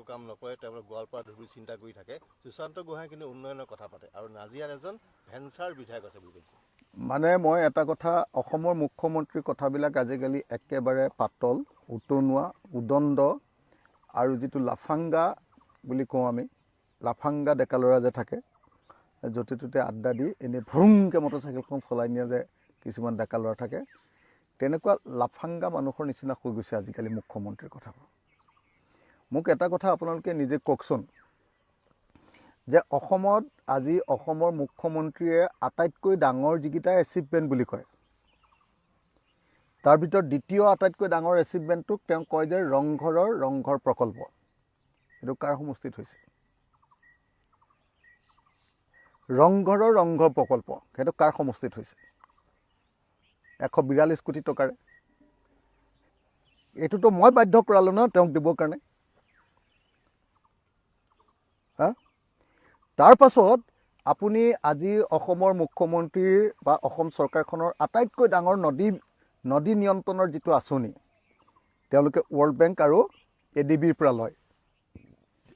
কাম নকৰে তেওঁলোকে গোৱালপাৰা ধুবুৰী চিন্তা কৰি থাকে সুশান্ত গোহাঁই কিন্তু উন্নয়নৰ কথা পাতে আৰু নাজিয়াৰ এজন ভেঞ্চাৰ বিধায়ক আছে বুলি কৈছে মানে মই এটা কথা অসমৰ মুখ্যমন্ত্ৰীৰ কথাবিলাক আজিকালি একেবাৰে পাতল উতনুৱা উদণ্ড আৰু যিটো লাফাংগা বুলি কওঁ আমি লাফাংগা ডেকা ল'ৰা যে থাকে য'তে ত'তে আড্ডা দি এনেই ভ্ৰুংকৈ মটৰচাইকেলখন চলাই নিয়া যে কিছুমান ডেকা ল'ৰা থাকে তেনেকুৱা লাফাংগা মানুহৰ নিচিনা হৈ গৈছে আজিকালি মুখ্যমন্ত্ৰীৰ কথাবোৰ মোক এটা কথা আপোনালোকে নিজে কওকচোন যে অসমত আজি অসমৰ মুখ্যমন্ত্ৰীয়ে আটাইতকৈ ডাঙৰ যিকেইটা এচিভমেণ্ট বুলি কয় তাৰ ভিতৰত দ্বিতীয় আটাইতকৈ ডাঙৰ এচিভমেণ্টটোক তেওঁ কয় যে ৰংঘৰ প্ৰকল্প এইটো কাৰ সমষ্টিত হৈছে ৰংঘৰ প্ৰকল্প সেইটো কাৰ সমষ্টিত হৈছে 142 কোটি টকাৰে এইটোতো মই বাধ্য কৰালোঁ ন তেওঁক দিবৰ কাৰণে তাৰ পাছত আপুনি আজি অসমৰ মুখ্যমন্ত্ৰী বা অসম চৰকাৰখনৰ আটাইতকৈ ডাঙৰ নদী নিয়ন্ত্ৰণৰ যিটো আঁচনি তেওঁলোকে ৱৰ্ল্ড বেংক আৰু এডিবিৰ পৰা লয়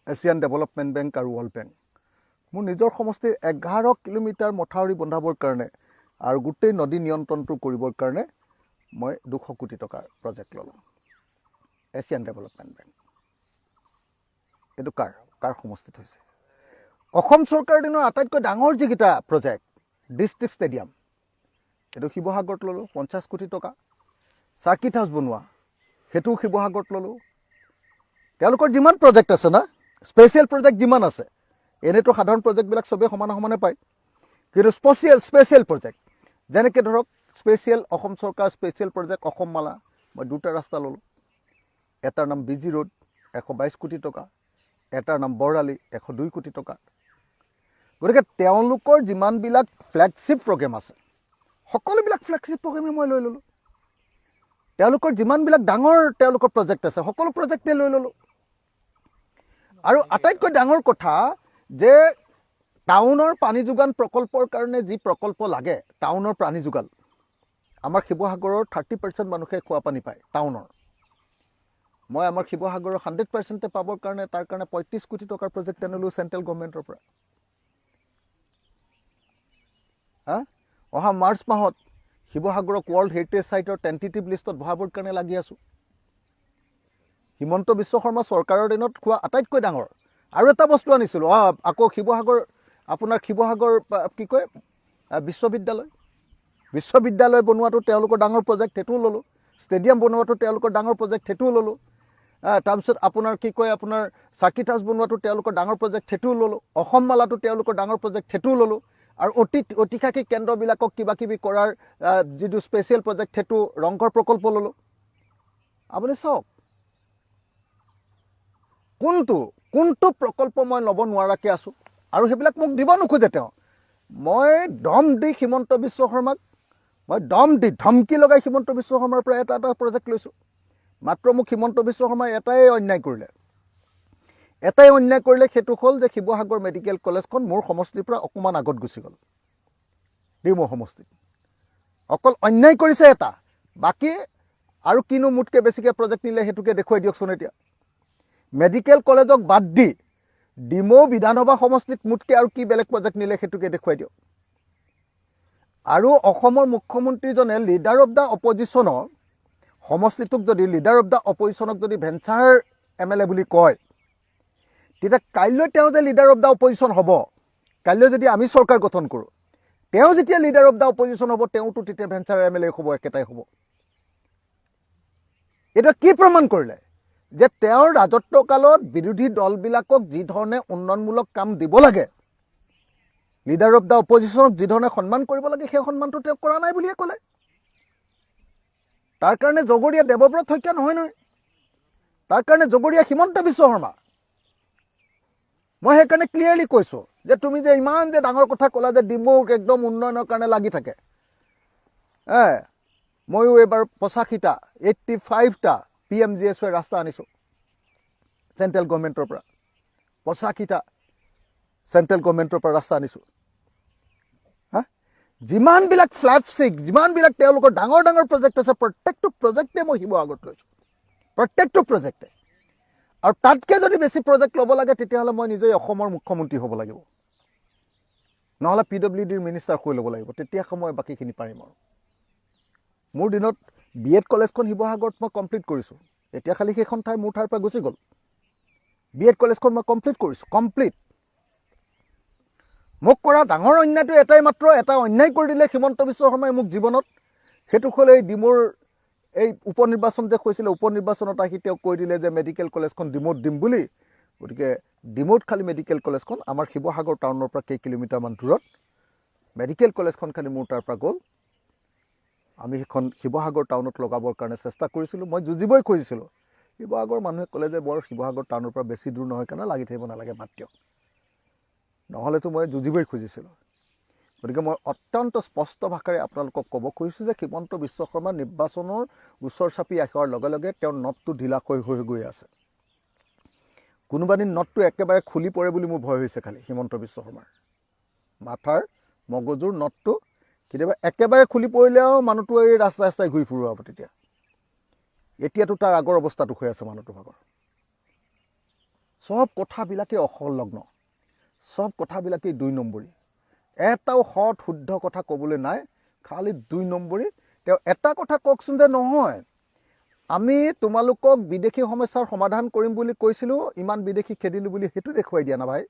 এছিয়ান ডেভেলপমেণ্ট বেংক আৰু ৱৰ্ল্ড বেংক মোৰ নিজৰ সমষ্টিৰ 11 কিলোমিটাৰ মথাউৰি বন্ধাবৰ কাৰণে আৰু গোটেই নদী নিয়ন্ত্ৰণটো কৰিবৰ কাৰণে মই 200 কোটি টকাৰ প্ৰজেক্ট ল'লোঁ এছিয়ান ডেভেলপমেণ্ট বেংক এইটো কাৰ সমষ্টিত হৈছে অসম চৰকাৰৰ দিনৰ আটাইতকৈ ডাঙৰ যিকেইটা প্ৰজেক্ট ডিষ্ট্ৰিক্ট ষ্টেডিয়াম এইটো শিৱসাগৰত ল'লোঁ 50 কোটি টকা চাৰ্কিট হাউচ বনোৱা সেইটোও শিৱসাগৰত ল'লোঁ তেওঁলোকৰ যিমান প্ৰজেক্ট আছে না স্পেচিয়েল প্ৰজেক্ট যিমান আছে এনেতো সাধাৰণ প্ৰজেক্টবিলাক চবেই সমানে পায় কিন্তু স্পেচিয়েল প্ৰজেক্ট যেনেকৈ ধৰক স্পেচিয়েল অসম চৰকাৰ স্পেচিয়েল প্ৰজেক্ট অসম মালা মই দুটা ৰাস্তা ল'লোঁ এটাৰ নাম বিজি ৰোড 122 কোটি টকা এটাৰ নাম বৰালি 102 কোটি টকা গতিকে তেওঁলোকৰ যিমানবিলাক ফ্লেগশ্বিপ প্ৰগ্ৰেম আছে সকলোবিলাক ফ্লেগশ্বিপ প্ৰগ্ৰেমে মই লৈ ল'লোঁ তেওঁলোকৰ যিমানবিলাক ডাঙৰ তেওঁলোকৰ প্ৰজেক্ট আছে সকলো প্ৰজেক্টে লৈ ল'লোঁ আৰু আটাইতকৈ ডাঙৰ কথা যে টাউনৰ পানী যোগান প্ৰকল্পৰ কাৰণে যি প্ৰকল্প লাগে টাউনৰ পানী যোগান আমাৰ শিৱসাগৰৰ 30% মানুহে খোৱা পানী পায় টাউনৰ মই আমাৰ শিৱসাগৰৰ 100% পাবৰ কাৰণে তাৰ কাৰণে 35 কোটি টকাৰ প্ৰজেক্ট আনিলোঁ চেণ্ট্ৰেল গভৰ্ণমেণ্টৰ পৰা অহা মাৰ্চ মাহত শিৱসাগৰক ৱৰ্ল্ড হেৰিটেজ চাইটৰ টেণ্টেটিভ লিষ্টত ভৰাবৰ কাৰণে লাগি আছোঁ হিমন্ত বিশ্ব শৰ্মা চৰকাৰৰ দিনত খোৱা আটাইতকৈ ডাঙৰ আৰু এটা বস্তু আনিছিলোঁ আকৌ শিৱসাগৰ কি কয় বিশ্ববিদ্যালয় বনোৱাটো তেওঁলোকৰ ডাঙৰ প্ৰজেক্ট সেইটোও ল'লোঁ ষ্টেডিয়াম বনোৱাটো তেওঁলোকৰ ডাঙৰ প্ৰজেক্ট সেইটোও ল'লোঁ তাৰপিছত আপোনাৰ কি কয় আপোনাৰ চাৰ্কিট হাউচ বনোৱাটো তেওঁলোকৰ ডাঙৰ প্ৰজেক্ট সেইটোও ল'লোঁ অসম মালাটো তেওঁলোকৰ ডাঙৰ প্ৰজেক্ট সেইটোও ল'লোঁ আৰু অতিসাক্ষী কেন্দ্ৰবিলাকক কিবা কিবি কৰাৰ যিটো স্পেচিয়েল প্ৰজেক্ট সেইটো ৰংঘৰ প্ৰকল্প ল'লোঁ আপুনি চাওক কোনটো প্ৰকল্প মই ল'ব নোৱাৰাকৈ আছোঁ আৰু সেইবিলাক মোক দিব নোখোজে তেওঁ মই দম দি হিমন্ত বিশ্ব শৰ্মাক মই ধমকি লগাই হিমন্ত বিশ্ব শৰ্মাৰ পৰা এটা প্ৰজেক্ট লৈছোঁ মাত্ৰ মোক হিমন্ত বিশ্ব শৰ্মাই এটাই অন্যায় কৰিলে সেইটো হ'ল যে শিৱসাগৰ মেডিকেল কলেজখন মোৰ সমষ্টিৰ পৰা অকণমান আগত গুচি গ'ল ডিমৌ সমষ্টিত অকল অন্যায় কৰিছে এটা বাকী আৰু কিনো মোতকৈ বেছিকৈ প্ৰজেক্ট নিলে সেইটোকে দেখুৱাই দিয়কচোন এতিয়া মেডিকেল কলেজক বাদ দি ডিমৌ বিধানসভা সমষ্টিত মোতকৈ আৰু কি বেলেগ প্ৰজেক্ট নিলে সেইটোকে দেখুৱাই দিয়ক আৰু অসমৰ মুখ্যমন্ত্ৰীজনে লিডাৰ অফ দ্য অপজিশ্যনৰ সমষ্টিটোক যদি লিডাৰ অফ দ্য অপজিশ্যনক যদি ভেঞ্চাৰ MLA বুলি কয় তেতিয়া কাইলৈ তেওঁ যে লিডাৰ অফ দ্য অপজিশ্যন হ'ব কাইলৈ যদি আমি চৰকাৰ গঠন কৰোঁ তেওঁ যেতিয়া লিডাৰ অফ দ্য অপজিশ্যন হ'ব তেওঁতো তেতিয়া ভেঞ্চাৰ MLA হ'ব একেটাই হ'ব এটা কি প্ৰমাণ কৰিলে যে তেওঁৰ ৰাজত্বকালত বিৰোধী দলবিলাকক যি ধৰণে উন্নয়নমূলক কাম দিব লাগে লিডাৰ অফ দ্য অপজিশ্যনক যি ধৰণে সন্মান কৰিব লাগে সেই সন্মানটো তেওঁ কৰা নাই বুলিয়ে ক'লে তাৰ কাৰণে জগৰীয়া দেৱব্ৰত শইকীয়া নহয় তাৰ কাৰণে জগৰীয়া হিমন্ত বিশ্ব শৰ্মা মই সেইকাৰণে ক্লিয়াৰলি কৈছোঁ যে তুমি যে ইমান যে ডাঙৰ কথা ক'লা যে ডিমৌক একদম উন্নয়নৰ কাৰণে লাগি থাকে ময়ো এইবাৰ 85টা PMGSY ৰাস্তা আনিছোঁ চেণ্ট্ৰেল গভৰ্ণমেণ্টৰ পৰা 85টা চেণ্ট্ৰেল গভৰ্ণমেণ্টৰ পৰা ৰাস্তা আনিছোঁ যিমানবিলাক ফ্লেগশ্বিপ যিমানবিলাক তেওঁলোকৰ ডাঙৰ প্ৰজেক্ট আছে প্ৰত্যেকটো প্ৰজেক্টে মই শিৱসাগৰত লৈছোঁ প্ৰত্যেকটো প্ৰজেক্টে আৰু তাতকৈ যদি বেছি প্ৰজেক্ট ল'ব লাগে তেতিয়াহ'লে মই নিজেই অসমৰ মুখ্যমন্ত্ৰী হ'ব লাগিব, নহ'লে PWDৰ মিনিষ্টাৰ হৈ ল'ব লাগিব, তেতিয়া মই বাকীখিনি পাৰিম। আৰু মোৰ দিনত B.Ed কলেজখন শিৱসাগৰত মই কমপ্লিট কৰিছোঁ, এতিয়া খালি সেইখন ঠাই মোৰ ঠাইৰ পৰা গুচি গ'ল। B.Ed কলেজখন মই কমপ্লিট কৰিছোঁ, কমপ্লিট। মোক কৰা ডাঙৰ অন্যায়টো এটাই মাত্ৰ, এটা অন্যায় কৰি দিলে হিমন্ত বিশ্ব শৰ্মাই মোক জীৱনত, সেইটো হ'ল এই ডিমৌৰ এই উপনিৰ্বাচন যে হৈছিলে, উপনিৰ্বাচনত আহি তেওঁ কৈ দিলে যে মেডিকেল কলেজখন ডিমৌত দিম বুলি। গতিকে ডিমৌত খালি মেডিকেল কলেজখন, আমাৰ শিৱসাগৰ টাউনৰ পৰা কেই কিলোমিটাৰমান দূৰত মেডিকেল কলেজখন খালি মোৰ তাৰ পৰা গ'ল। আমি সেইখন শিৱসাগৰ টাউনত লগাবৰ কাৰণে চেষ্টা কৰিছিলোঁ, মই যুঁজিবই খুজিছিলোঁ। শিৱসাগৰ মানুহে ক'লে যে বৰ শিৱসাগৰ টাউনৰ পৰা বেছি দূৰ নহয় কাৰণে লাগি থাকিব নালাগে, বাদ দিয়ক, নহ'লেতো মই যুঁজিবই খুজিছিলোঁ। গতিকে মই অত্যন্ত স্পষ্ট ভাষাৰে আপোনালোকক ক'ব খুজিছোঁ যে হিমন্ত বিশ্ব শৰ্মা নিৰ্বাচনৰ ওচৰ চাপি অহাৰ লগে লগে তেওঁৰ নটটো ঢিলা হৈ গৈ আছে। কোনোবা দিন নটটো একেবাৰে খুলি পৰে বুলি মোৰ ভয় হৈছে খালি হিমন্ত বিশ্ব শৰ্মাৰ মাথাৰ মগজুৰ নটটো কেতিয়াবা একেবাৰে খুলি পৰিলেও মানুহটো এই ৰাস্তাই ৰাস্তাই ঘূৰি ফুৰোৱাব। তেতিয়া এতিয়াতো তাৰ আগৰ অৱস্থাটো হৈ আছে মানুহটোৰ ভাগৰ। চব কথাবিলাকেই অসংলগ্ন, চব কথাবিলাকেই 2 নম্বৰী, এটাও সৎ শুদ্ধ কথা ক'বলৈ নাই, খালি 2 নম্বৰী। তেওঁ এটা কথা কওকচোন যে নহয় আমি তোমালোকক বিদেশী সমস্যাৰ সমাধান কৰিম বুলি কৈছিলোঁ, ইমান বিদেশী খেদিলোঁ বুলি সেইটো দেখুৱাই দিয়া না ভাই।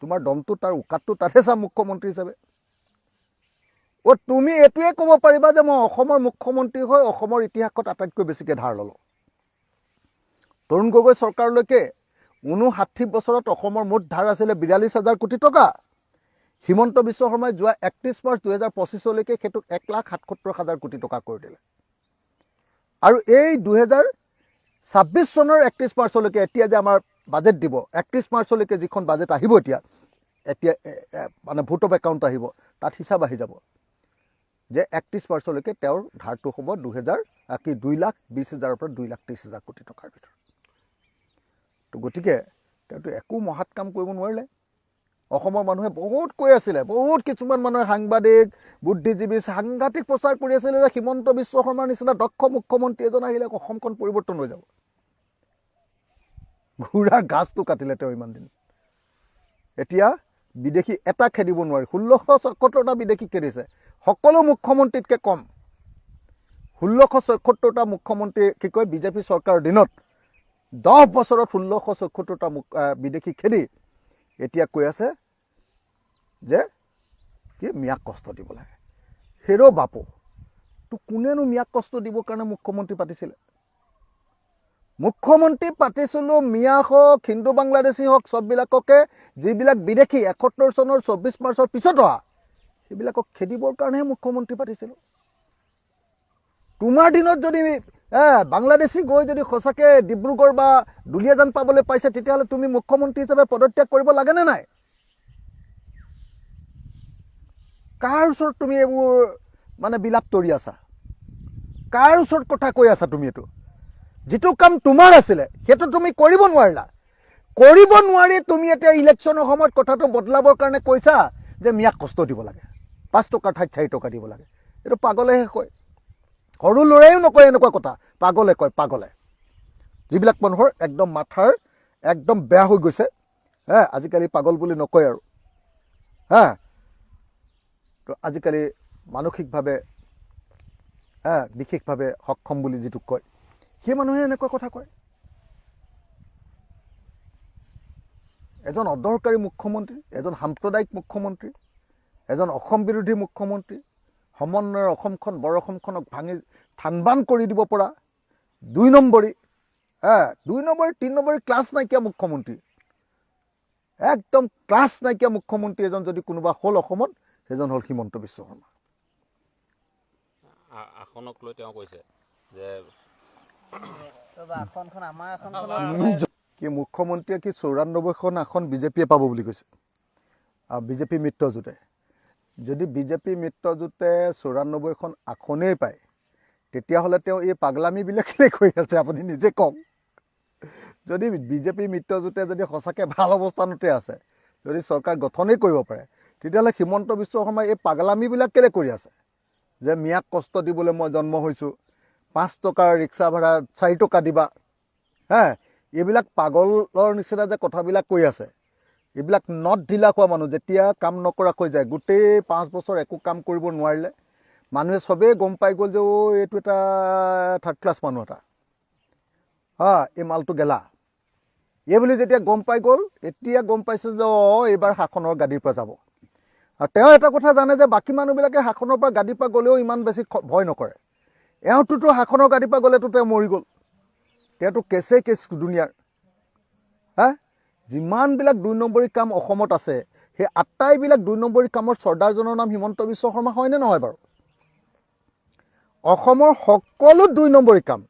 তোমাৰ দমটো তাৰ উকাতটো তাতহে চা মুখ্যমন্ত্ৰী হিচাপে। তুমি এইটোৱে ক'ব পাৰিবা যে মই অসমৰ মুখ্যমন্ত্ৰী হৈ অসমৰ ইতিহাসত আটাইতকৈ বেছিকৈ ধাৰ ল'লোঁ। তৰুণ গগৈ চৰকাৰলৈকে 59 বছৰত অসমৰ মুঠ ধাৰ আছিলে 42,000 কোটি টকা। হিমন্ত বিশ্ব শৰ্মাই যোৱা 31 মাৰ্চ 2025লৈকে সেইটোক 1,77,000 কোটি টকা কৰি দিলে। আৰু এই 2026 চনৰ 31 মাৰ্চলৈকে এতিয়া যে আমাৰ বাজেট দিব, 31 মাৰ্চলৈকে যিখন বাজেট আহিব এতিয়া মানে ভোট অফ একাউণ্ট আহিব, তাত হিচাপ আহি যাব যে 31 মাৰ্চলৈকে তেওঁৰ ধাৰটো হ'ব 2,20,000 পৰা 2,30,000 কোটি টকাৰ ভিতৰত। তো গতিকে তেওঁতো একো মহাত কাম কৰিব নোৱাৰিলে। অসমৰ মানুহে বহুত কৈ আছিলে, বহুত কিছুমান মানুহে সাংবাদিক বুদ্ধিজীৱী সাংঘাতিক প্ৰচাৰ কৰি আছিলে যে হিমন্ত বিশ্ব শৰ্মাৰ নিচিনা দক্ষ মুখ্যমন্ত্ৰী এজন আহিলে অসমখন পৰিৱৰ্তন হৈ যাব। ঘোঁৰাৰ গাছটো কাটিলে তেওঁ ইমান দিন। এতিয়া বিদেশী এটা খেদিব নোৱাৰি, 1674টা বিদেশী খেদিছে, সকলো মুখ্যমন্ত্ৰীতকৈ কম। 1674টা মুখ্যমন্ত্ৰী কি কয় বিজেপি চৰকাৰৰ দিনত 10 বছৰত 1674টা বিদেশী খেদি এতিয়া কৈ আছে যে কি মিয়াক কষ্ট দিব লাগে। হেৰ' বাপু, তো কোনেনো মিয়াক কষ্ট দিবৰ কাৰণে মুখ্যমন্ত্ৰী পাতিছিলে? মুখ্যমন্ত্ৰী পাতিছিলোঁ মিয়া হওক হিন্দু বাংলাদেশী হওক চববিলাককে, যিবিলাক বিদেশী 71 চনৰ 24 মাৰ্চৰ পিছত অহা সেইবিলাকক খেদিবৰ কাৰণেহে মুখ্যমন্ত্ৰী পাতিছিলোঁ। তোমাৰ দিনত যদি বাংলাদেশী গৈ যদি সঁচাকৈ ডিব্ৰুগড় বা দুলীয়াজান পাবলৈ পাইছে তেতিয়াহ'লে তুমি মুখ্যমন্ত্ৰী হিচাপে পদত্যাগ কৰিব লাগেনে নাই? কাৰ ওচৰত তুমি এইবোৰ মানে বিলাপ তৰি আছা? কাৰ ওচৰত কথা কৈ আছা তুমি? এইটো যিটো কাম তোমাৰ আছিলে সেইটো তুমি কৰিব নোৱাৰিলা। কৰিব নোৱাৰি তুমি এতিয়া ইলেকশ্যনৰ সময়ত কথাটো বদলাবৰ কাৰণে কৈছা যে মিয়াক কষ্ট দিব লাগে, 5 টকাৰ ঠাইত 4 টকা দিব লাগে। এইটো পাগলেহে কয়, সৰু ল'ৰাইও নকয় এনেকুৱা কথা, পাগলে কয়, পাগলে। যিবিলাক মানুহৰ একদম মাথাৰ একদম বেয়া হৈ গৈছে, আজিকালি পাগল বুলি নকয় আৰু, তো আজিকালি মানসিকভাৱে বিশেষভাৱে সক্ষম বুলি যিটো কয়, সেই মানুহে এনেকুৱা কথা কয়। এজন অদৰকাৰী মুখ্যমন্ত্ৰী, এজন সাম্প্ৰদায়িক মুখ্যমন্ত্ৰী, এজন অসম বিৰোধী মুখ্যমন্ত্ৰী, সমন্বয়ৰ অসমখন বৰ অসমখনক ভাঙি থানবান কৰি দিব পৰা 2 নম্বৰী 3 নম্বৰী ক্লাছ নাইকিয়া মুখ্যমন্ত্ৰী, একদম ক্লাছ নাইকিয়া মুখ্যমন্ত্ৰী এজন যদি কোনোবা হ'ল অসমত, সেইজন হ'ল হিমন্ত বিশ্ব শৰ্মা। আসনক লৈ তেওঁ কৈছে যে কি মুখ্যমন্ত্ৰীয়ে কি 94খন আসন বিজেপিয়ে পাব বুলি কৈছে, আৰু বিজেপি মিত্ৰজোঁটে। যদি বিজেপি মিত্ৰজোঁটে 94খন আসনেই পায় তেতিয়াহ'লে তেওঁ এই পাগলামীবিলাকেই কৈ আছে, আপুনি নিজে কওক। যদি বিজেপি মিত্ৰজোঁটে যদি সঁচাকৈ ভাল অৱস্থানতে আছে, যদি চৰকাৰ গঠনেই কৰিব পাৰে, তেতিয়াহ'লে হিমন্ত বিশ্ব শৰ্মাই এই পাগলামীবিলাক কেলৈ কৰি আছে? যে মিয়াক কষ্ট দিবলৈ মই জন্ম হৈছোঁ, 5 টকাৰ ৰিক্সা ভাড়া 4 টকা দিবা, এইবিলাক পাগলৰ নিচিনা যে কথাবিলাক কৈ আছে, এইবিলাক নদ ঢিলা খোৱা মানুহ। যেতিয়া কাম নকৰাকৈ যায়, গোটেই 5 বছৰ একো কাম কৰিব নোৱাৰিলে, মানুহে চবেই গম পাই গ'ল যে এইটো এটা থাৰ্ড ক্লাছ মানুহ এটা, এই মালটো গেলা। এই বুলি যেতিয়া গম পাই গ'ল, এতিয়া গম পাইছে যে এইবাৰ শাসনৰ গাদীৰ পৰা যাব। আৰু তেওঁ এটা কথা জানে যে বাকী মানুহবিলাকে শাসনৰ পৰা গাদীৰ পৰা গ'লেও ইমান বেছি ভয় নকৰে। এওঁটোতো শাসনৰ গাদীৰ পৰা গ'লেতো তেওঁ মৰি গ'ল। তেওঁতো কেছ দুনিয়াৰ। যিমানবিলাক 2 নম্বৰী কাম অসমত আছে, সেই আটাইবিলাক 2 নম্বৰী কামৰ চৰ্দাৰজনৰ নাম হিমন্ত বিশ্ব শৰ্মা হয়নে নহয় বাৰু? অসমৰ সকলো 2 নম্বৰী কাম।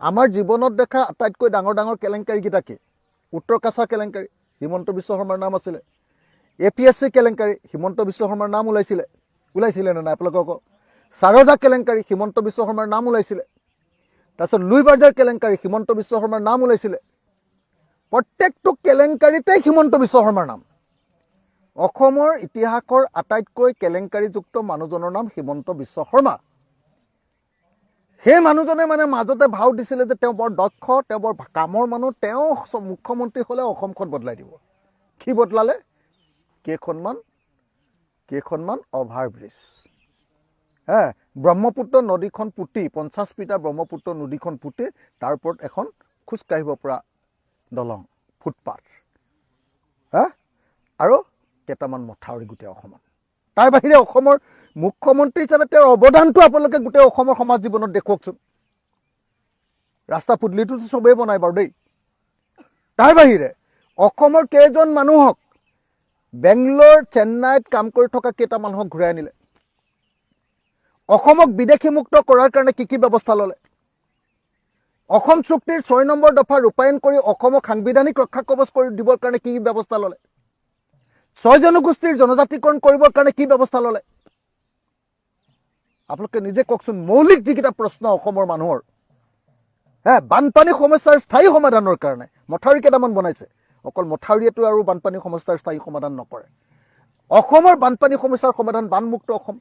আমাৰ জীৱনত দেখা আটাইতকৈ ডাঙৰ ডাঙৰ কেলেংকাৰীকেইটা কি? উত্তৰ কাছাৰ কেলেংকাৰী, হিমন্ত বিশ্ব শৰ্মাৰ নাম আছিলে। APSC কেলেংকাৰী, হিমন্ত বিশ্ব শৰ্মাৰ নাম ওলাইছিলে নে নাই আপোনালোকক? সাৰদা কেলেংকাৰী, হিমন্ত বিশ্ব শৰ্মাৰ নাম ওলাইছিলে। তাৰপিছত লুইবাৰ্জাৰ কেলেংকাৰী, হিমন্ত বিশ্ব শৰ্মাৰ নাম ওলাইছিলে। প্ৰত্যেকটো কেলেংকাৰীতেই হিমন্ত বিশ্ব শৰ্মাৰ নাম। অসমৰ ইতিহাসৰ আটাইতকৈ কেলেংকাৰীযুক্ত মানুহজনৰ নাম হিমন্ত বিশ্ব শৰ্মা। সেই মানুহজনে মানে মাজতে ভাও দিছিলে যে তেওঁ বৰ দক্ষ, তেওঁ বৰ কামৰ মানুহ, তেওঁ মুখ্যমন্ত্ৰী হ'লে অসমখন বদলাই দিব। কি বদলালে? কেইখনমান অভাৰব্ৰিজ। ব্ৰহ্মপুত্ৰ নদীখন পুতি, 50 মিটাৰ ব্ৰহ্মপুত্ৰ নদীখন পুতি তাৰ ওপৰত এখন খোজকাঢ়িব পৰা দলং, ফুটপাথ, আৰু কেইটামান মথাউৰি গোটেই অসমত। তাৰ বাহিৰে অসমৰ মুখ্যমন্ত্ৰী হিচাপে তেওঁৰ অৱদানটো আপোনালোকে গোটেই অসমৰ সমাজ জীৱনত দেখুৱাওকচোন। ৰাস্তা পদূলিটোতো চবেই বনাই বাৰু দেই। তাৰ বাহিৰে অসমৰ কেইজন মানুহক বেংগলোৰ, চেন্নাইত কাম কৰি থকা কেইটা মানুহক ঘূৰাই আনিলে? অসমক বিদেশী মুক্ত কৰাৰ কাৰণে কি ব্যৱস্থা ল'লে? অসম চুক্তিৰ 6 নম্বৰ দফা ৰূপায়ণ কৰি অসমক সাংবিধানিক ৰক্ষা কৱচ কৰি দিবৰ কাৰণে কি ব্যৱস্থা ল'লে? 6 জনগোষ্ঠীৰ জনজাতিকৰণ কৰিবৰ কাৰণে কি ব্যৱস্থা ল'লে? আপোনালোকে নিজে কওকচোন। মৌলিক যিকেইটা প্ৰশ্ন অসমৰ মানুহৰ, বানপানী সমস্যাৰ স্থায়ী সমাধানৰ কাৰণে মথাউৰি কেইটামান বনাইছে। অকল মথাউৰিয়েতো আৰু বানপানী সমস্যাৰ স্থায়ী সমাধান নকৰে। অসমৰ বানপানী সমস্যাৰ সমাধান বানমুক্ত অসম,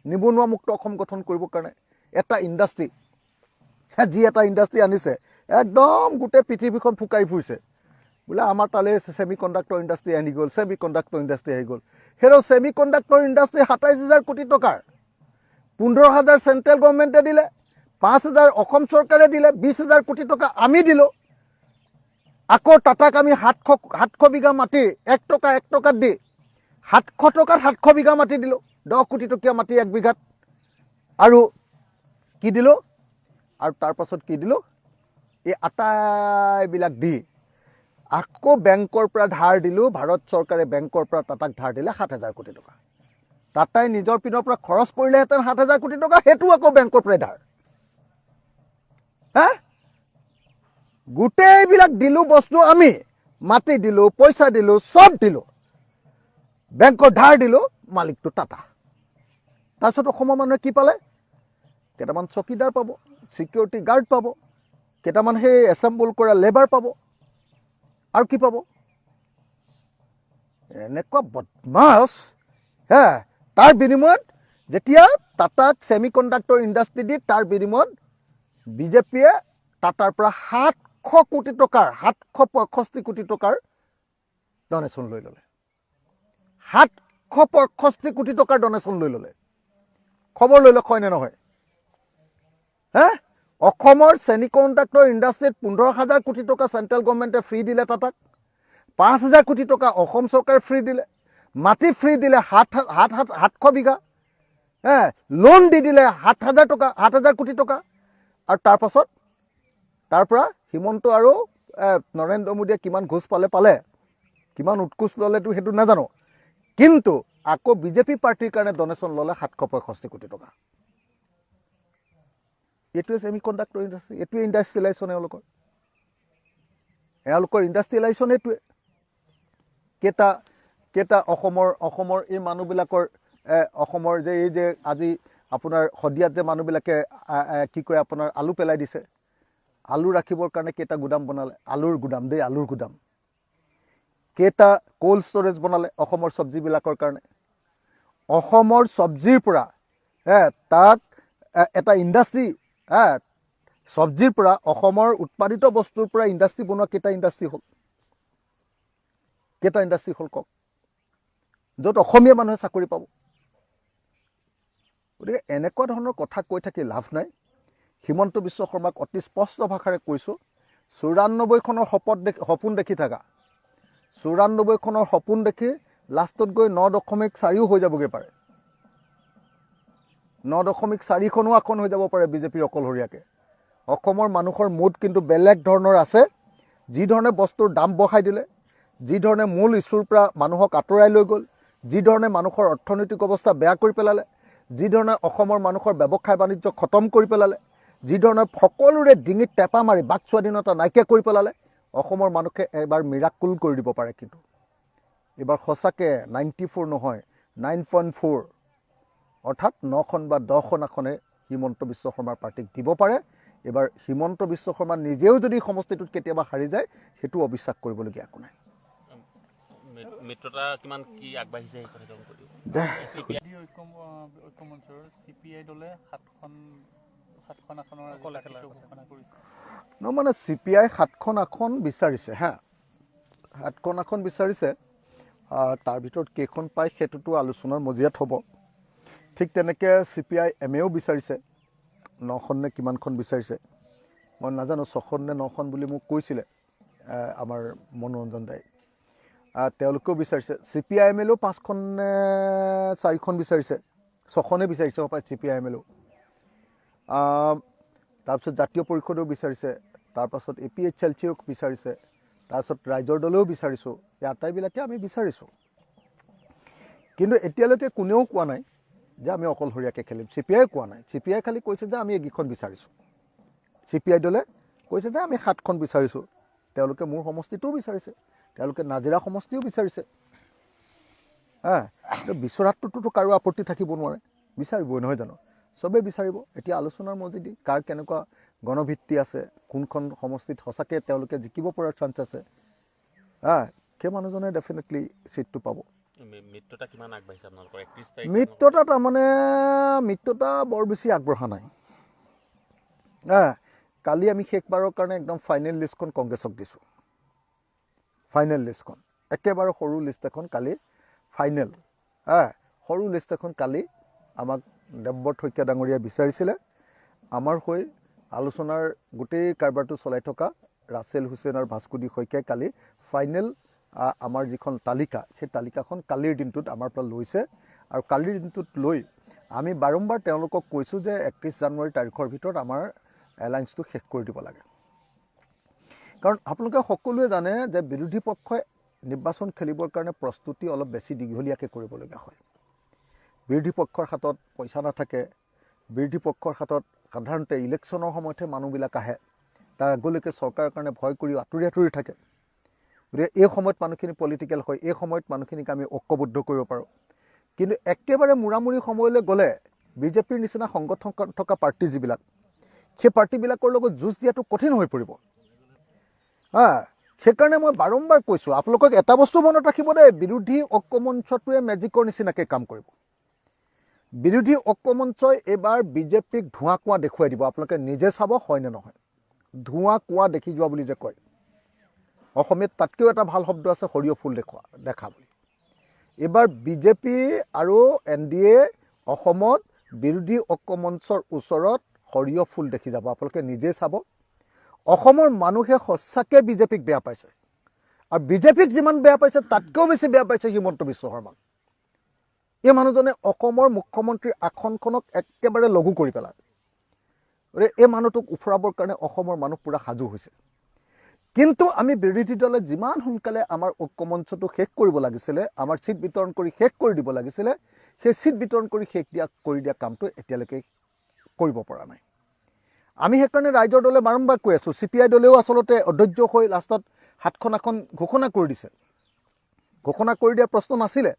নিবনুৱামুক্ত অসম গঠন কৰিবৰ কাৰণে এটা ইণ্ডাষ্ট্ৰী, যি এটা ইণ্ডাষ্ট্ৰী আনিছে, একদম গোটেই পৃথিৱীখন ফুকাই ফুৰিছে। বোলে আমাৰ তালৈ ছেমি কণ্ডাক্টৰ ইণ্ডাষ্ট্ৰী আহি গ'ল, ছেমি কণ্ডাক্টৰ ইণ্ডাষ্ট্ৰী আহি গ'ল। সেই ছেমি কণ্ডাক্টৰ ইণ্ডাষ্ট্ৰী 27,000 কোটি টকাৰ, 15,000 চেণ্ট্ৰেল গভৰ্ণমেণ্টে দিলে, 5,000 অসম চৰকাৰে দিলে, 20,000 কোটি টকা আমি দিলোঁ। আকৌ টাটাক আমি 700 বিঘা মাটি 1 টকাত দি 700 টকাত 700 বিঘা মাটি দিলোঁ, 10 কোটি টকীয়া মাটি 1 বিঘাত। আৰু কি দিলোঁ? আৰু তাৰ পাছত কি দিলোঁ? এই আটাইবিলাক দি আকৌ বেংকৰ পৰা ধাৰ দিলোঁ। ভাৰত চৰকাৰে বেংকৰ পৰা টাটাক ধাৰ দিলে 7,000 কোটি টকা। টাটাই নিজৰ পিনৰ পৰা খৰচ কৰিলেহেঁতেন 7,000 কোটি টকা, সেইটো আকৌ বেংকৰ পৰাই ধাৰ। গোটেইবিলাক দিলোঁ বস্তু আমি, মাটি দিলোঁ, পইচা দিলোঁ, চব দিলোঁ, বেংকৰ ধাৰ দিলোঁ, মালিকটো টাটা। তাৰপিছত অসমৰ মানুহে কি পালে? কেইটামান চকীদাৰ পাব, ছিকিউৰিটি গাৰ্ড পাব, কেইটামান সেই এছেম্বল কৰা লেবাৰ পাব, আৰু কি পাব? এনেকুৱা বদমাছ। তাৰ বিনিময়ত যেতিয়া টাটাক ছেমি কণ্ডাক্টৰ ইণ্ডাষ্ট্ৰী দি তাৰ বিনিময়ত বিজেপিয়ে টাটাৰ পৰা 700 কোটি টকাৰ 765 কোটি টকাৰ ডনেশ্যন লৈ ল'লে। 765 কোটি টকাৰ ডনেশ্যন লৈ ল'লে। খবৰ লৈ লওক হয়নে নহয়? অসমৰ ছেমি কণ্ডাক্টৰ ইণ্ডাষ্ট্ৰীত 15,000 কোটি টকা চেণ্ট্ৰেল গভৰ্ণমেণ্টে ফ্ৰী দিলে টাটাক, 5,000 কোটি টকা অসম চৰকাৰে ফ্ৰী দিলে, মাটি ফ্ৰী দিলে 700 বিঘা, লোন দি দিলে 7,000 কোটি টকা। আৰু তাৰ পাছত তাৰ পৰা হিমন্ত আৰু নৰেন্দ্ৰ মোদীয়ে কিমান ঘোষ পালে, কিমান উৎকোচ ল'লেতো সেইটো নাজানো, কিন্তু আকৌ বিজেপি পাৰ্টিৰ কাৰণে ডনেশ্যন ল'লে 765 কোটি টকা। এইটোৱে ছেমি কণ্ডাক্টৰ ইণ্ডাষ্ট্ৰী, এইটোৱে ইণ্ডাষ্ট্ৰিয়েলাইজেশ্যন। এওঁলোকৰ ইণ্ডাষ্ট্ৰিয়েলাইজেশ্যন এইটোৱে। কেইটা অসমৰ এই মানুহবিলাকৰ, অসমৰ যে এই যে আজি আপোনাৰ শদিয়াত যে মানুহবিলাকে কি কয় আপোনাৰ আলু পেলাই দিছে, আলু ৰাখিবৰ কাৰণে কেইটা গুদাম বনালে, আলুৰ গুদাম। কেইটা কোল্ড ষ্ট'ৰেজ বনালে অসমৰ চব্জিবিলাকৰ কাৰণে। অসমৰ চব্জিৰ পৰা তাক এটা ইণ্ডাষ্ট্ৰী চব্জিৰ পৰা অসমৰ উৎপাদিত বস্তুৰ পৰা ইণ্ডাষ্ট্ৰি বনোৱা কেইটা ইণ্ডাষ্ট্ৰি হ'ল কওক, য'ত অসমীয়া মানুহে চাকৰি পাব। গতিকে এনেকুৱা ধৰণৰ কথা কৈ থাকি লাভ নাই। হিমন্ত বিশ্ব শৰ্মাক অতি স্পষ্ট ভাষাৰে কৈছোঁ, 94খনৰ সপোন দেখি থাকা, 94খনৰ সপোন দেখি লাষ্টত গৈ 9.4 হৈ যাবগৈ পাৰে, 9.4খনো আসন হৈ যাব পাৰে বিজেপিৰ অকলশৰীয়াকৈ। অসমৰ মানুহৰ মুড কিন্তু বেলেগ ধৰণৰ আছে। যি ধৰণে বস্তুৰ দাম বঢ়াই দিলে, যি ধৰণে মূল ইছ্যুৰ পৰা মানুহক আঁতৰাই লৈ গ'ল, যি ধৰণে মানুহৰ অৰ্থনৈতিক অৱস্থা বেয়া কৰি পেলালে, যি ধৰণে অসমৰ মানুহৰ ব্যৱসায় বাণিজ্য খতম কৰি পেলালে, যি ধৰণে সকলোৰে ডিঙিত টেপা মাৰি বাক স্বাধীনতা নাইকিয়া কৰি পেলালে, অসমৰ মানুহে এবাৰ মিৰাকুল কৰি দিব পাৰে। কিন্তু এইবাৰ সঁচাকৈ 94 নহয় 9.4 অৰ্থাৎ 9খন বা 10খন আসনে হিমন্ত বিশ্ব শৰ্মাৰ পাৰ্টিক দিব পাৰে। এইবাৰ হিমন্ত বিশ্ব শৰ্মা নিজেও যদি সমষ্টিটোত কেতিয়াবা হাৰি যায়, সেইটো অবিশ্বাস কৰিবলগীয়া একো নাই। মিত্ৰতা কিমান কি আগবাঢ়িছে সেই কথা ঐক্যমঞ্চৰ CPI দলে 7খন আসনৰ ঘোষণা কৰিছে। মানে CPI 7খন আসন বিচাৰিছে, 7খন আসন বিচাৰিছে। তাৰ ভিতৰত কেইখন পায় সেইটোতো আলোচনাৰ মজিয়াত হ'ব। ঠিক তেনেকৈ CPI MAও বিচাৰিছে, 9খন নে কিমানখন বিচাৰিছে মই নাজানো, 6খন নে 9খন বুলি মোক কৈছিলে আমাৰ মনোৰঞ্জন দাই। তেওঁলোকেও বিচাৰিছে। CPI MLও 5খন নে 4খন বিচাৰিছে, 6খনে বিচাৰিছে হপায় CPI MLও। তাৰপিছত জাতীয় পৰিষদেও বিচাৰিছে, তাৰপাছত APHLCও বিচাৰিছে, তাৰপিছত ৰাইজৰ দলেও বিচাৰিছোঁ। এই আটাইবিলাকে আমি বিচাৰিছোঁ, কিন্তু এতিয়ালৈকে কোনেও কোৱা নাই যে আমি অকলশৰীয়াকৈ খেলিম। CPI কোৱা নাই। CPI খালি কৈছে যে আমি এইকেইখন বিচাৰিছোঁ। CPI দলে কৈছে যে আমি 7খন বিচাৰিছোঁ। তেওঁলোকে মোৰ সমষ্টিটোও বিচাৰিছে, তেওঁলোকে নাজিৰা সমষ্টিও বিচাৰিছে। বিচৰাটোতো কাৰো আপত্তি থাকিব নোৱাৰে, বিচাৰিবই নহয় জানো, চবেই বিচাৰিব। এতিয়া আলোচনাৰ মজিদি কাৰ কেনেকুৱা গণভিত্তি আছে, কোনখন সমষ্টিত সঁচাকৈ তেওঁলোকে জিকিব পৰাৰ চান্স আছে, সেই মানুহজনে ডেফিনেটলি ছিটটো পাব। মিত্ৰতা কিমান আগবাঢ়িছে আপোনালোকৰ 31 তাৰিখ? মিত্ৰতা তাৰমানে মিত্ৰতা বৰ বেছি আগবঢ়া নাই। কালি আমি শেষবাৰৰ কাৰণে একদম ফাইনেল লিষ্টখন কংগ্ৰেছক দিছোঁ। ফাইনেল লিষ্টখন একেবাৰে সৰু লিষ্ট এখন কালি ফাইনেল, সৰু লিষ্ট এখন কালি আমাক দেৱব্ৰত শইকীয়া ডাঙৰীয়াই বিচাৰিছিলে। আমাৰ হৈ আলোচনাৰ গোটেই কাৰবাৰটো চলাই থকা ৰাছেল হুছেইন আৰু ভাস্কুদি শইকীয়াই কালি ফাইনেল আমাৰ যিখন তালিকা, সেই তালিকাখন কালিৰ দিনটোত আমাৰ পৰা লৈছে। আৰু কালিৰ দিনটোত লৈ আমি বাৰম্বাৰ তেওঁলোকক কৈছোঁ যে 31 জানুৱাৰী তাৰিখৰ ভিতৰত আমাৰ এলায়েন্সটো শেষ কৰি দিব লাগে। কাৰণ আপোনালোকে সকলোৱে জানে যে বিৰোধী পক্ষই নিৰ্বাচন খেলিবৰ কাৰণে প্ৰস্তুতি অলপ বেছি দীঘলীয়াকৈ কৰিবলগীয়া হয়। বিৰোধী পক্ষৰ হাতত পইচা নাথাকে, বিৰোধী পক্ষৰ হাতত সাধাৰণতে ইলেকশ্যনৰ সময়তহে মানুহবিলাক আহে, তাৰ আগলৈকে চৰকাৰৰ কাৰণে ভয় কৰি আঁতৰি আঁতৰি থাকে। গতিকে এই সময়ত মানুহখিনি পলিটিকেল হয়, এই সময়ত মানুহখিনিক আমি ঐক্যবদ্ধ কৰিব পাৰোঁ। কিন্তু একেবাৰে মূৰামূৰি সময়লৈ গ'লে বিজেপিৰ নিচিনা সংগঠন থকা পাৰ্টি যিবিলাক, সেই পাৰ্টিবিলাকৰ লগত যুঁজ দিয়াটো কঠিন হৈ পৰিব। সেইকাৰণে মই বাৰম্বাৰ কৈছোঁ, আপোনালোকক এটা বস্তু মনত ৰাখিব দেই, বিৰোধী ঐক্যমঞ্চটোৱে মেজিকৰ নিচিনাকৈ কাম কৰিব। বিৰোধী ঐক্যমঞ্চই এইবাৰ বিজেপিক ধোঁৱা কোৱা দেখুৱাই দিব। আপোনালোকে নিজে চাব হয় নে নহয়। ধোঁৱা কোৱা দেখি যোৱা বুলি যে কয়, অসমীয়াত তাতকৈও এটা ভাল শব্দ আছে, সৰিয়হ ফুল দেখা বুলি। এইবাৰ বিজেপি আৰু NDA অসমত বিৰোধী ঐক্যমঞ্চৰ ওচৰত সৰিয়হ ফুল দেখি যাব। আপোনালোকে নিজে চাব। অসমৰ মানুহে সঁচাকৈ বিজেপিক বেয়া পাইছে, আৰু বিজেপিক যিমান বেয়া পাইছে তাতকৈও বেছি বেয়া পাইছে হিমন্ত বিশ্ব শৰ্মাক। এই মানুহজনে অসমৰ মুখ্যমন্ত্ৰীৰ আসনখনক একেবাৰে লঘু কৰি পেলায়। এই মানুহটোক উফৰাবৰ কাৰণে অসমৰ মানুহ পূৰা সাজু হৈছে। কিন্তু আমি বিৰোধী দলে যিমান সোনকালে আমাৰ ঐক্যমঞ্চটো শেষ কৰিব লাগিছিলে, আমাৰ ছিট বিতৰণ কৰি শেষ কৰি দিব লাগিছিলে, সেই ছিট বিতৰণ কৰি কৰি দিয়া কামটো এতিয়ালৈকে কৰিব পৰা নাই। আমি সেইকাৰণে ৰাইজৰ দলে বাৰম্বাৰ কৈ আছোঁ, CPI দলেও আচলতে অধৈৰ্য হৈ লাষ্টত 7খন আসন ঘোষণা কৰি দিছে। ঘোষণা কৰি দিয়াৰ প্ৰশ্ন নাছিলে।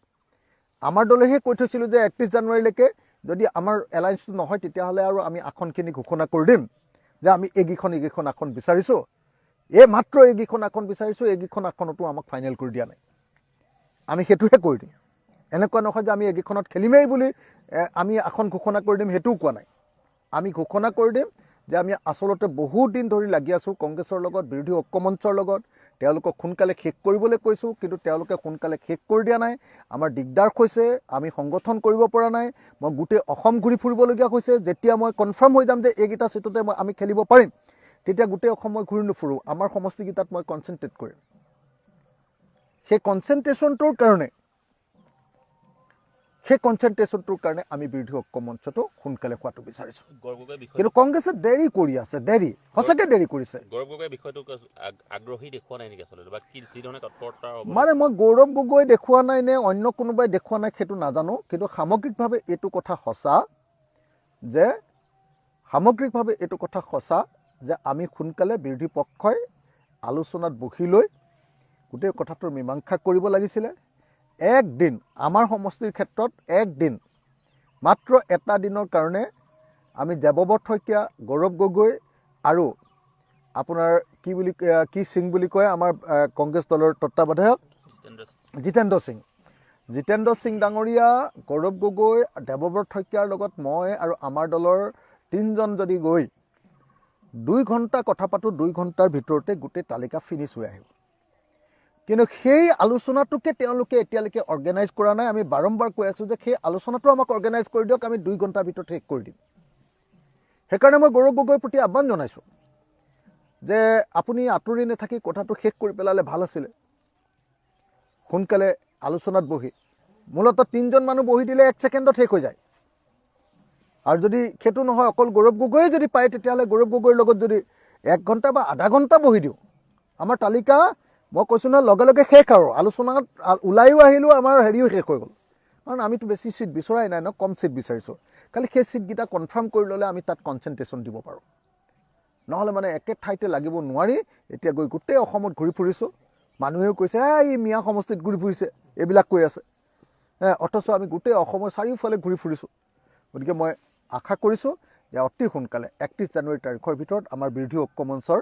আমাৰ দলেহে কৈ থৈছিলোঁ যে 31 জানুৱাৰীলৈকে যদি আমাৰ এলায়েন্সটো নহয়, তেতিয়াহ'লে আৰু আমি আসনখিনি ঘোষণা কৰি দিম যে আমি এইকেইখন আসন বিচাৰিছোঁ, মাত্ৰ এইকেইখন আসন বিচাৰিছোঁ, এইকেইখন আসনতো আমাক ফাইনেল কৰি দিয়া নাই। আমি সেইটোহে কৰি দিম। এনেকুৱা নহয় যে আমি এইকেইখনত খেলিমেই বুলি আমি আসন ঘোষণা কৰি দিম, সেইটোও কোৱা নাই। আমি ঘোষণা কৰি দিম যে আমি আচলতে বহুত দিন ধৰি লাগি আছোঁ কংগ্ৰেছৰ লগত, বিৰোধী ঐক্যমঞ্চৰ লগত। তেওঁলোকক সোনকালে শেষ কৰিবলৈ কৈছোঁ, কিন্তু তেওঁলোকে সোনকালে শেষ কৰি দিয়া নাই। আমাৰ দিগদাৰ হৈছে, আমি সংগঠন কৰিব পৰা নাই। মই গোটেই অসম ঘূৰি ফুৰিবলগীয়া হৈছে। যেতিয়া মই কনফাৰ্ম হৈ যাম যে এইকেইটা ছিটতে আমি খেলিব পাৰিম, তেতিয়া গোটেই অসম মই ঘূৰি নুফুৰোঁ, আমাৰ সমষ্টিকেইটাত মই কনচেনট্ৰেট কৰিম। সেই কনচেনট্ৰেশ্যনটোৰ কাৰণে আমি বিৰোধী ঐক্যমঞ্চটো সোনকালে হোৱাটো বিচাৰিছোঁ। কিন্তু কংগ্ৰেছে দেৰি কৰি আছে, সঁচাকৈ দেৰি কৰিছে। গৌৰৱ গগৈৰ বিষয়টো আগ্ৰহী দেখুওৱা নাই নেকি আচলতে, বা কি ধৰণে তৎপৰতা? মানে মই গৌৰৱ গগৈ দেখুওৱা নাই নে অন্য কোনোবাই দেখুওৱা নাই সেইটো নাজানো, কিন্তু সামগ্ৰিকভাৱে এইটো কথা সঁচা যে আমি সোনকালে বিৰোধী পক্ষই আলোচনাত বহি লৈ গোটেই কথাটোৰ মীমাংসা কৰিব লাগিছিলে। একদিন আমাৰ সমষ্টিৰ ক্ষেত্ৰত একদিন, মাত্ৰ এটা দিনৰ কাৰণে আমি দেৱব্ৰত শইকীয়া, গৌৰৱ গগৈ আৰু আপোনাৰ কি সিং বুলি কয় আমাৰ কংগ্ৰেছ দলৰ তত্ত্বাৱধায়ক জিতেন্দ্ৰ সিং ডাঙৰীয়া, গৌৰৱ গগৈ, দেৱব্ৰত শইকীয়াৰ লগত মই আৰু আমাৰ দলৰ 3জন যদি গৈ 2 ঘণ্টা কথা পাতোঁ, 2 ঘণ্টাৰ ভিতৰতে গোটেই তালিকা ফিনিছ হৈ আহিব। কিন্তু সেই আলোচনাটোকে তেওঁলোকে এতিয়ালৈকে অৰ্গেনাইজ কৰা নাই। আমি বাৰম্বাৰ কৈ আছোঁ যে সেই আলোচনাটো আমাক অৰ্গেনাইজ কৰি দিয়ক, আমি 2 ঘণ্টাৰ ভিতৰত শেষ কৰি দিম। সেইকাৰণে মই গৌৰৱ গগৈৰ প্ৰতি আহ্বান জনাইছোঁ যে আপুনি আঁতৰি নাথাকি কথাটো শেষ কৰি পেলালে ভাল আছিলে। সোনকালে আলোচনাত বহি, মূলতঃ 3জন মানুহ বহি দিলে 1 ছেকেণ্ডত শেষ হৈ যায়। আৰু যদি সেইটো নহয়, অকল গৌৰৱ গগৈয়ে যদি পায়, তেতিয়াহ'লে গৌৰৱ গগৈৰ লগত যদি 1 ঘণ্টা বা আধা ঘণ্টা বহি দিওঁ, আমাৰ তালিকা মই কৈছোঁ নহয় লগে লগে শেষ। আৰু আলোচনাত ওলাইও আহিলোঁ, আমাৰ হেৰিও শেষ হৈ গ'ল। কাৰণ আমিতো বেছি ছিট বিচৰাই নাই ন, কম ছিট বিচাৰিছোঁ। খালি সেই ছিটকেইটা কনফাৰ্ম কৰি ল'লে আমি তাত কনচেনট্ৰেশ্যন দিব পাৰোঁ। নহ'লে মানে একে ঠাইতে লাগিব নোৱাৰি। এতিয়া গৈ গোটেই অসমত ঘূৰি ফুৰিছোঁ, মানুহেও কৈছে এই মিয়া সমষ্টিত ঘূৰি ফুৰিছে, এইবিলাক কৈ আছে। অথচ আমি গোটেই অসমৰ চাৰিওফালে ঘূৰি ফুৰিছোঁ। গতিকে মই আশা কৰিছোঁ যে অতি সোনকালে 31 জানুৱাৰী তাৰিখৰ ভিতৰত আমাৰ বিৰোধী ঐক্যমঞ্চৰ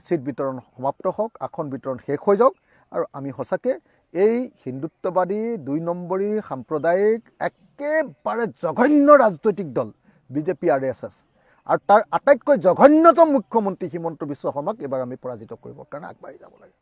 ছিট বিতৰণ সমাপ্ত হওক, আসন বিতৰণ শেষ হৈ যাওক, আৰু আমি সঁচাকৈ এই হিন্দুত্ববাদী 2 নম্বৰী সাম্প্ৰদায়িক একেবাৰে জঘন্য ৰাজনৈতিক দল বিজেপি RSS আৰু তাৰ আটাইতকৈ জঘন্যতম মুখ্যমন্ত্ৰী হিমন্ত বিশ্ব শৰ্মাক এইবাৰ আমি পৰাজিত কৰিবৰ কাৰণে আগবাঢ়ি যাব লাগে।